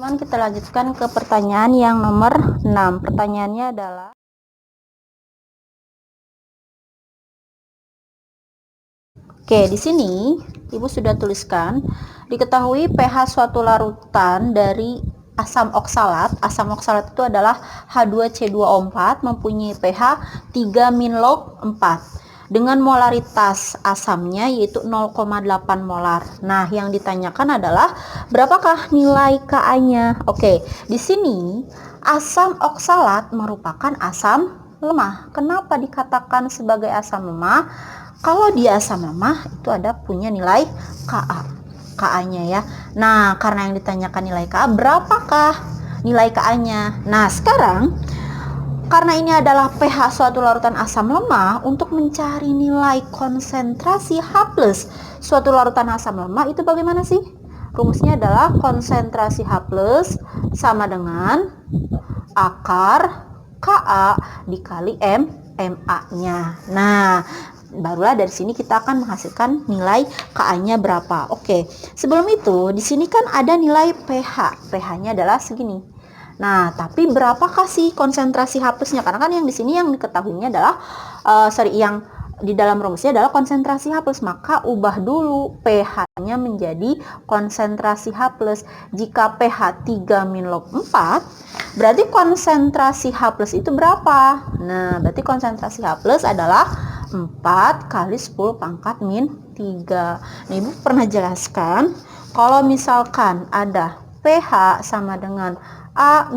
Teman-teman, kita lanjutkan ke pertanyaan yang nomor 6. Pertanyaannya adalah, oke, di sini Ibu sudah tuliskan, diketahui pH suatu larutan dari asam oksalat. Asam oksalat itu adalah H2C2O4, mempunyai pH 3- log 4 dengan molaritas asamnya yaitu 0,8 molar. Nah, yang ditanyakan adalah berapakah nilai Ka-nya? Oke, di sini asam oksalat merupakan asam lemah. Kenapa dikatakan sebagai asam lemah? Kalau dia asam lemah itu ada punya nilai Ka-nya ya. Nah, karena yang ditanyakan nilai Ka, berapakah nilai Ka-nya? Nah, sekarang karena ini adalah pH suatu larutan asam lemah, untuk mencari nilai konsentrasi H+ suatu larutan asam lemah itu bagaimana sih? Rumusnya adalah konsentrasi H+ sama dengan akar Ka dikali Ma-nya. Nah, barulah dari sini kita akan menghasilkan nilai Ka-nya berapa. Oke, sebelum itu di sini kan ada nilai pH. pH-nya adalah segini. Nah, tapi berapakah sih konsentrasi H+-nya? Karena kan yang di sini yang diketahuinya adalah yang di dalam rumusnya adalah konsentrasi H+, maka ubah dulu pH-nya menjadi konsentrasi H+. Jika pH 3- log 4, berarti konsentrasi H+ itu berapa? Nah, berarti konsentrasi H+ adalah 4 kali 10 pangkat - 3. Nah, Ibu pernah jelaskan kalau misalkan ada pH sama dengan A-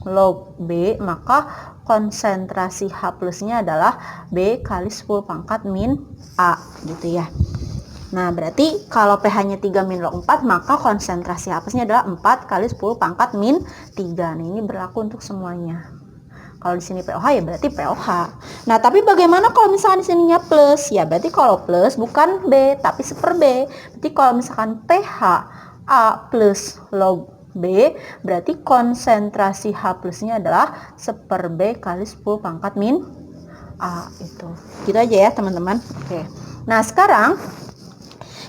log B, maka konsentrasi H+-nya adalah B kali 10 pangkat - A gitu ya. Nah, berarti kalau pH-nya 3- log 4, maka konsentrasi H+-nya adalah 4 kali 10 pangkat - 3. Nah, ini berlaku untuk semuanya. Kalau di sini POH ya berarti POH. Nah, tapi bagaimana kalau misalkan di sininya plus? Ya, berarti kalau plus bukan B, tapi 1/B. Berarti kalau misalkan pH A plus log B, berarti konsentrasi H+-nya adalah 1/B kali 10 pangkat - A itu. Gitu aja ya, teman-teman. Oke. Nah, sekarang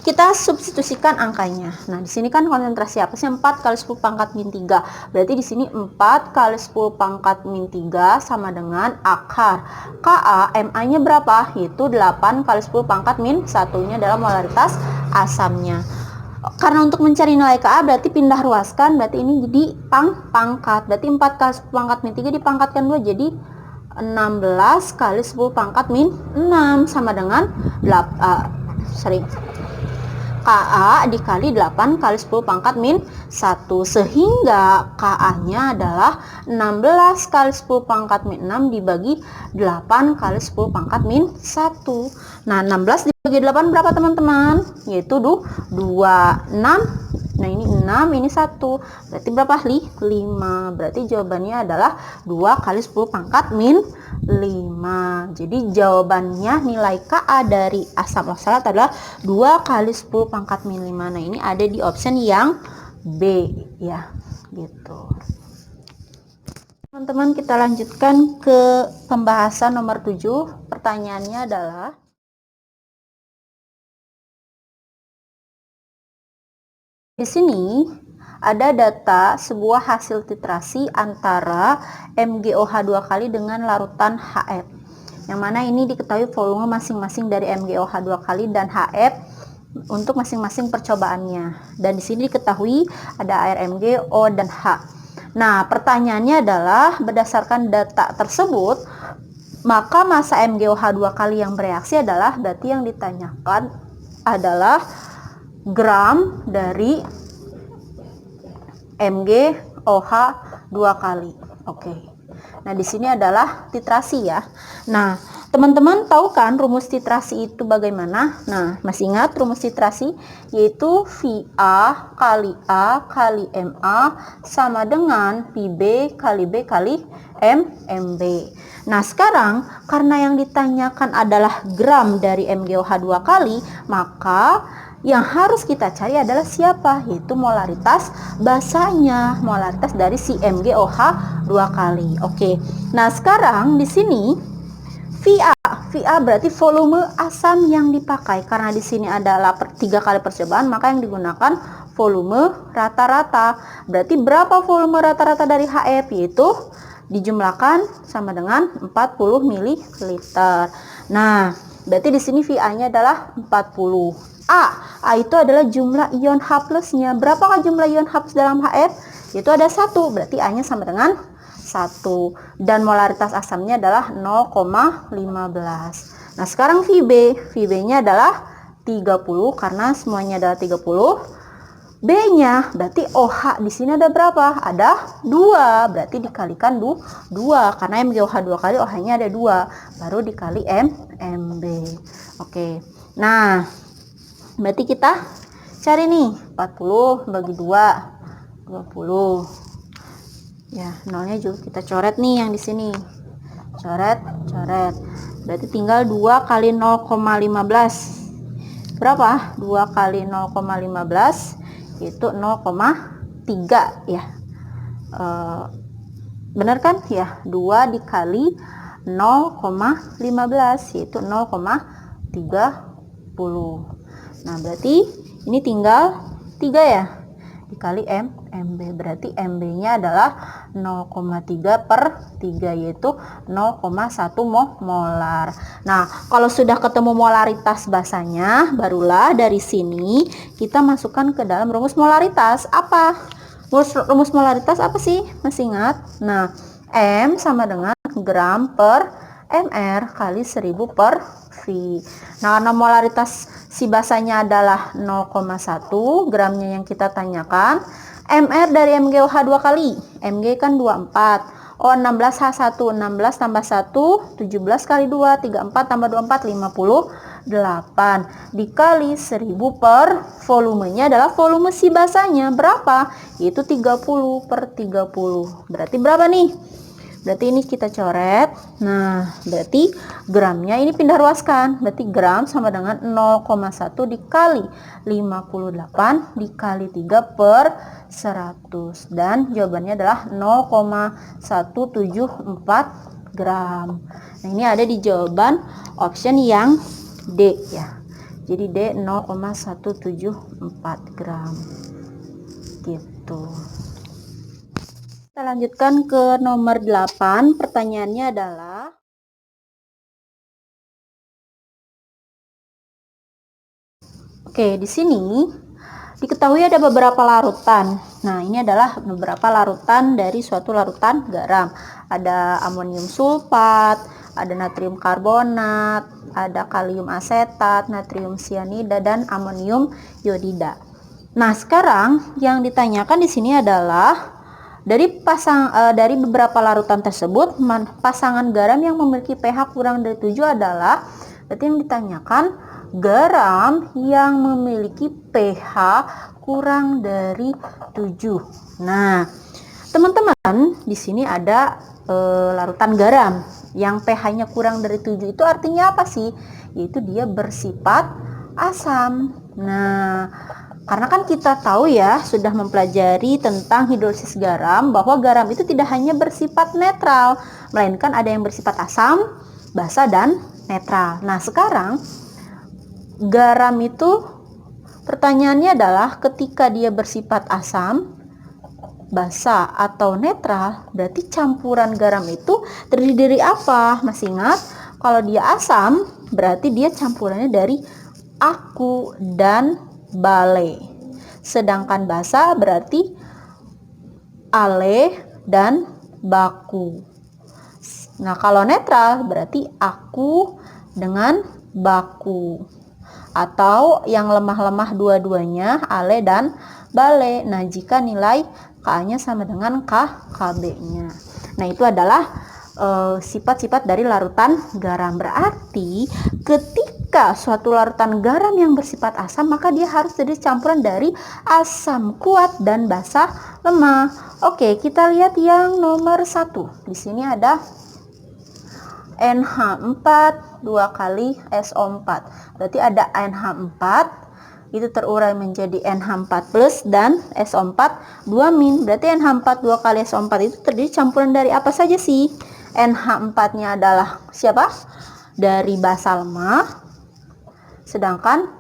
kita substitusikan angkanya. Nah, di sini kan konsentrasi H+-nya 4 kali 10 pangkat - 3. Berarti di sini 4 kali 10 pangkat - 3 sama dengan akar Ka, Ma-nya berapa? Yaitu 8 kali 10 pangkat - 1-nya adalah molaritas asamnya. Karena untuk mencari nilai Ka berarti pindah ruaskan, berarti ini jadi pangkat. Berarti 4 kali 10 pangkat - 3 dipangkatkan 2 jadi 16 kali 10 pangkat - 6 sama dengan Ka dikali 8 kali 10 pangkat - 1, sehingga Ka-nya adalah 16 kali 10 pangkat - 6 dibagi 8 kali 10 pangkat - 1. Nah, 16 dibagi 8 berapa teman-teman? Yaitu 26. Nah, ini 6, ini 1. Berarti berapa? 5. Berarti jawabannya adalah 2 kali 10 pangkat - 5. Jadi jawabannya nilai Ka dari asam oksalat adalah 2 kali 10 pangkat - 5. Nah, ini ada di option yang B ya, gitu. Teman-teman, kita lanjutkan ke pembahasan nomor 7. Pertanyaannya adalah, di sini ada data sebuah hasil titrasi antara MgOH 2 kali dengan larutan HF. Yang mana ini diketahui volume masing-masing dari MgOH 2 kali dan HF untuk masing-masing percobaannya. Dan di sini diketahui ada air Mg, O, dan H. Nah, pertanyaannya adalah berdasarkan data tersebut, maka massa MgOH 2 kali yang bereaksi adalah, berarti yang ditanyakan adalah gram dari MgOH 2 kali. Oke. Nah, di sini adalah titrasi ya. Nah, teman-teman tahu kan rumus titrasi itu bagaimana? Nah, masih ingat rumus titrasi? Yaitu VA kali A kali MA sama dengan PB kali B kali MB. Nah, sekarang karena yang ditanyakan adalah gram dari MgOH 2 kali, maka yang harus kita cari adalah siapa? Yaitu molaritas basanya, molaritas dari si MgOH 2 kali. Oke. Nah, sekarang di sini VA berarti volume asam yang dipakai. Karena di sini adalah 3 kali percobaan, maka yang digunakan volume rata-rata. Berarti berapa volume rata-rata dari HF? Yaitu dijumlahkan sama dengan 40 ml. Nah, berarti di sini VA-nya adalah 40. A itu adalah jumlah ion H plusnya. Berapakah jumlah ion H plus dalam HF? Itu ada 1, berarti A-nya sama dengan 1. Dan molaritas asamnya adalah 0,15. Nah, sekarang VB-nya adalah 30 karena semuanya adalah 30. B-nya berarti OH di sini ada berapa? Ada 2. Berarti dikalikan 2 karena MgOH 2 kali, OH-nya ada 2. Baru dikali MB. Oke. Nah, berarti kita cari nih 40 bagi 2 20. Ya, nolnya juga kita coret nih yang di sini. Coret. Berarti tinggal 2 kali 0,15. Berapa? 2 kali 0,15 itu 0,3 ya. Benar kan? Ya, 2 dikali 0,15 yaitu 0,30. Nah, berarti ini tinggal 3 ya. Dikali MB, berarti MB-nya adalah 0,3/3 yaitu 0,1 molar. Nah, kalau sudah ketemu molaritas basanya, barulah dari sini kita masukkan ke dalam rumus molaritas. Apa? Rumus molaritas apa sih? Masih ingat? Nah, M sama dengan gram per mr kali 1000 per V. Nah, karena molaritas si basanya adalah 0,1, gramnya yang kita tanyakan, mr dari MgOH 2 kali. Mg kan 24. O 16H1, 16 tambah 1, 17 kali 2, 34 tambah 24, 58. Dikali 1000 per volumenya adalah volume si basanya. Berapa? Yaitu 30/30. Berarti berapa nih? Berarti ini kita coret. Nah, berarti gramnya ini pindah ruaskan. Berarti gram sama dengan 0,1 dikali 58 dikali 3 per 100. Dan jawabannya adalah 0,174 gram. Nah, ini ada di jawaban option yang D ya. Jadi D 0,174 gram. Gitu. Kita lanjutkan ke nomor 8. Pertanyaannya adalah di sini diketahui ada beberapa larutan. Nah, ini adalah beberapa larutan dari suatu larutan garam. Ada amonium sulfat, ada natrium karbonat, ada kalium asetat, natrium sianida, dan amonium iodida. Nah, sekarang yang ditanyakan di sini adalah dari beberapa larutan tersebut, pasangan garam yang memiliki pH kurang dari 7 adalah, berarti yang ditanyakan garam yang memiliki pH kurang dari 7. Nah, teman-teman, di sini ada larutan garam yang pH-nya kurang dari 7. Itu artinya apa sih? Yaitu dia bersifat asam. Nah, karena kan kita tahu ya, sudah mempelajari tentang hidrolisis garam, bahwa garam itu tidak hanya bersifat netral, melainkan ada yang bersifat asam, basa, dan netral. Nah, sekarang garam itu pertanyaannya adalah ketika dia bersifat asam, basa, atau netral, berarti campuran garam itu terdiri dari apa? Masih ingat? Kalau dia asam, berarti dia campurannya dari aku dan bale. Sedangkan basa berarti ale dan baku. Nah, kalau netral berarti aku dengan baku. Atau yang lemah-lemah dua-duanya ale dan bale. Nah, jika nilai Ka-nya sama dengan KB-nya. Nah, itu adalah sifat-sifat dari larutan garam. Berarti ketika suatu larutan garam yang bersifat asam, maka dia harus terdiri campuran dari asam kuat dan basa lemah. Oke, kita lihat yang nomor 1. Di sini ada NH4 2 kali SO4. Berarti ada NH4 itu terurai menjadi NH4 plus dan SO4 2-. Berarti NH4 2 kali SO4 itu terdiri campuran dari apa saja sih? NH4-nya adalah siapa? Dari basa lemah. Sedangkan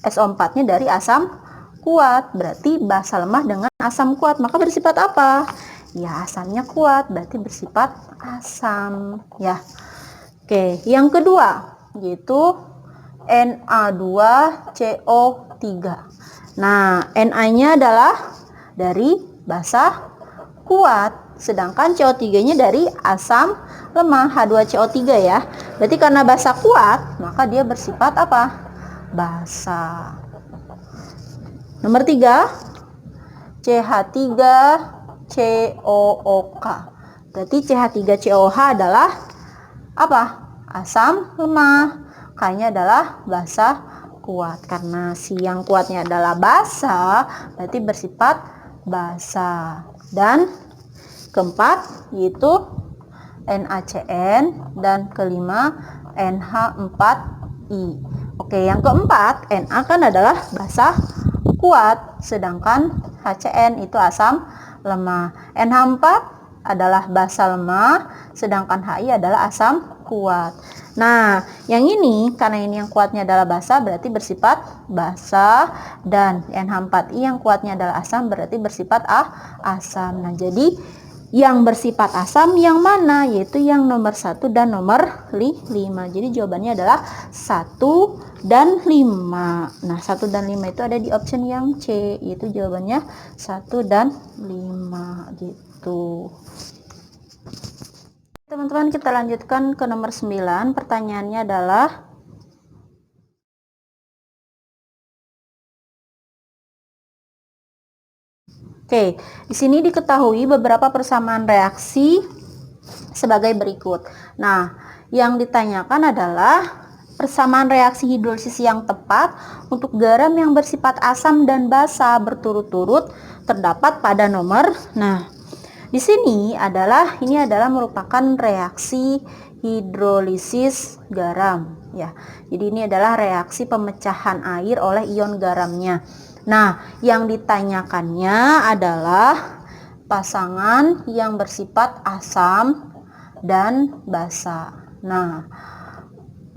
SO4-nya dari asam kuat, berarti basa lemah dengan asam kuat, maka bersifat apa? Ya, asamnya kuat, berarti bersifat asam, ya. Oke, yang kedua yaitu Na2CO3. Nah, Na-nya adalah dari basa kuat, sedangkan CO3-nya dari asam lemah, H2CO3 ya. Berarti karena basa kuat, maka dia bersifat apa? Basa. Nomor 3, CH3COOK. Berarti CH3COH adalah apa? Asam lemah. K-nya adalah basa kuat. Karena si yang kuatnya adalah basa, berarti bersifat basa. Dan keempat yaitu NaCN dan kelima NH4I. Oke, yang keempat Na kan adalah basa kuat, sedangkan HCN itu asam lemah. NH4 adalah basa lemah, sedangkan HI adalah asam kuat. Nah, yang ini karena ini yang kuatnya adalah basa berarti bersifat basa, dan NH4I yang kuatnya adalah asam berarti bersifat asam. Nah, jadi yang bersifat asam yang mana? Yaitu yang nomor 1 dan nomor 5. Jadi jawabannya adalah 1 dan 5. Nah, 1 dan 5 itu ada di option yang C, yaitu jawabannya 1 dan 5 gitu. Teman-teman, kita lanjutkan ke nomor 9. Pertanyaannya adalah Oke, di sini diketahui beberapa persamaan reaksi sebagai berikut. Nah, yang ditanyakan adalah persamaan reaksi hidrolisis yang tepat untuk garam yang bersifat asam dan basa berturut-turut terdapat pada nomor. Nah, di sini ini adalah merupakan reaksi hidrolisis garam ya. Jadi ini adalah reaksi pemecahan air oleh ion garamnya. Nah, yang ditanyakannya adalah pasangan yang bersifat asam dan basa. Nah,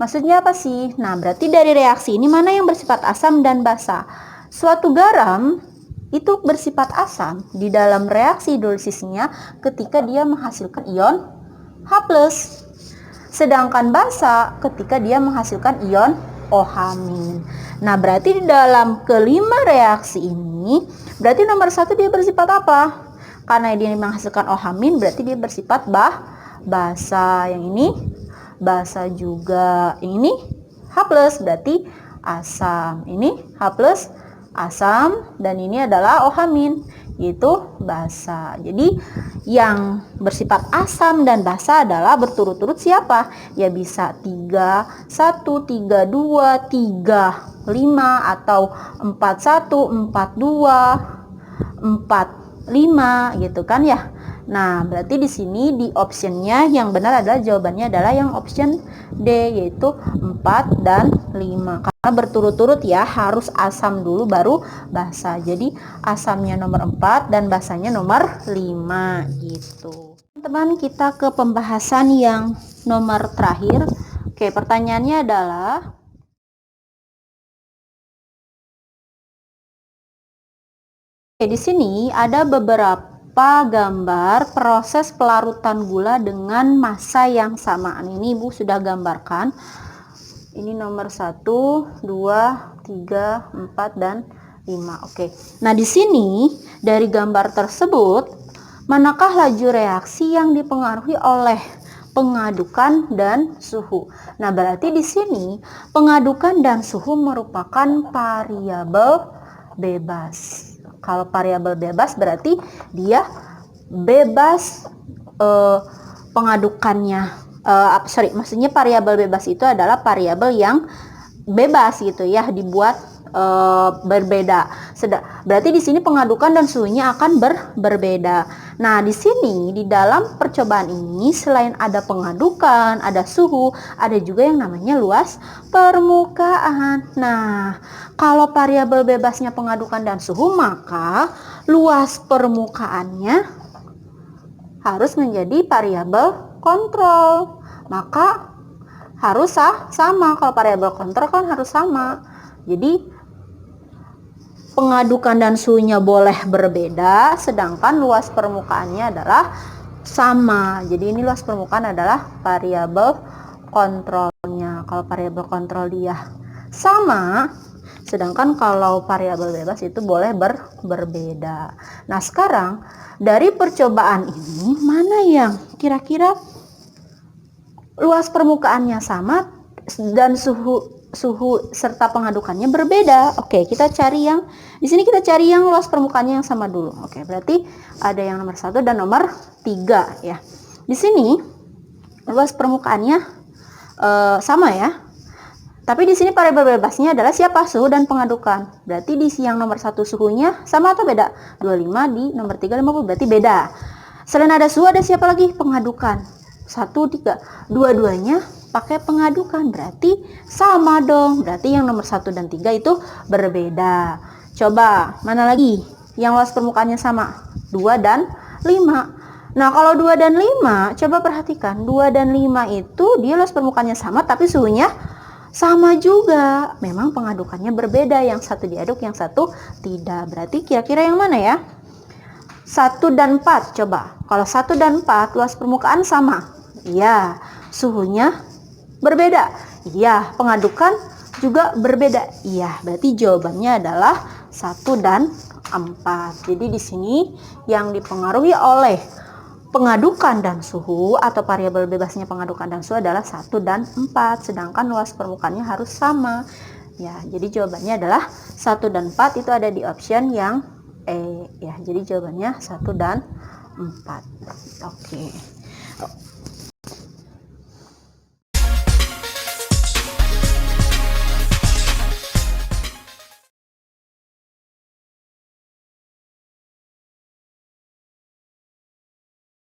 maksudnya apa sih? Nah, berarti dari reaksi ini mana yang bersifat asam dan basa? Suatu garam itu bersifat asam di dalam reaksi hidrolisisnya ketika dia menghasilkan ion H+. Sedangkan basa ketika dia menghasilkan ion OH-. Nah, berarti di dalam kelima reaksi ini, berarti nomor 1 dia bersifat apa? Karena dia menghasilkan OH- berarti dia bersifat basa. Yang ini basa juga. Yang ini H+, berarti asam. Ini H+, asam, dan ini adalah OH-, yaitu basa. Jadi yang bersifat asam dan basa adalah berturut-turut siapa? Ya bisa 3, 1, 3, 2, 3, 5 atau 4, 1, 4, 2, 4, 5 gitu kan ya. Nah, berarti di sini di optionnya yang benar adalah jawabannya adalah yang option D, yaitu 4 dan 5. Karena berturut-turut ya, harus asam dulu baru basa. Jadi asamnya nomor 4 dan basanya nomor 5 gitu. Teman-teman, kita ke pembahasan yang nomor terakhir. Oke, pertanyaannya adalah di sini ada beberapa gambar proses pelarutan gula dengan massa yang sama. Ini Ibu sudah gambarkan. Ini nomor 1, 2, 3, 4 dan 5. Oke. Nah, di sini dari gambar tersebut, manakah laju reaksi yang dipengaruhi oleh pengadukan dan suhu? Nah, berarti di sini pengadukan dan suhu merupakan variabel bebas. Kalau variabel bebas berarti dia bebas pengadukannya. Maksudnya variabel bebas itu adalah variabel yang bebas gitu ya, dibuat berbeda. Berarti di sini pengadukan dan suhunya akan berbeda. Nah, di sini di dalam percobaan ini selain ada pengadukan, ada suhu, ada juga yang namanya luas permukaan. Nah, kalau variabel bebasnya pengadukan dan suhu, maka luas permukaannya harus menjadi variabel kontrol. Maka harus sama. Kalau variabel kontrol kan harus sama. Jadi pengadukan dan suhunya boleh berbeda, sedangkan luas permukaannya adalah sama. Jadi ini luas permukaan adalah variabel kontrolnya. Kalau variabel kontrol dia sama, sedangkan kalau variabel bebas itu boleh berbeda. Nah, sekarang dari percobaan ini mana yang kira-kira luas permukaannya sama dan suhu serta pengadukannya berbeda? Oke, kita cari yang di sini, kita cari yang luas permukaannya yang sama dulu. Oke, berarti ada yang nomor 1 dan nomor 3 ya. Di sini luas permukaannya sama ya. Tapi di sini variabel bebasnya adalah siapa? Suhu dan pengadukan. Berarti di yang nomor 1 suhunya sama atau beda? 25, di nomor 3 50, berarti beda. Selain ada suhu, ada siapa lagi? Pengadukan. 1, 3. Dua-duanya pakai pengadukan, berarti sama dong. Berarti yang nomor 1 dan 3 itu berbeda. Coba, mana lagi yang luas permukaannya sama? 2 dan 5. Nah, kalau 2 dan 5, coba perhatikan. 2 dan 5 itu dia luas permukaannya sama, tapi suhunya sama juga. Memang pengadukannya berbeda. Yang satu diaduk, yang satu tidak. Berarti kira-kira yang mana ya? 1 dan 4. Coba. Kalau 1 dan 4 luas permukaan sama. Iya. Suhunya berbeda. Iya. Pengadukan juga berbeda. Iya. Berarti jawabannya adalah 1 dan 4. Jadi di sini yang dipengaruhi oleh pengadukan dan suhu atau variabel bebasnya pengadukan dan suhu adalah 1 dan 4, sedangkan luas permukaannya harus sama. Ya, jadi jawabannya adalah 1 dan 4, itu ada di option yang E ya. Jadi jawabannya 1 dan 4. Oke.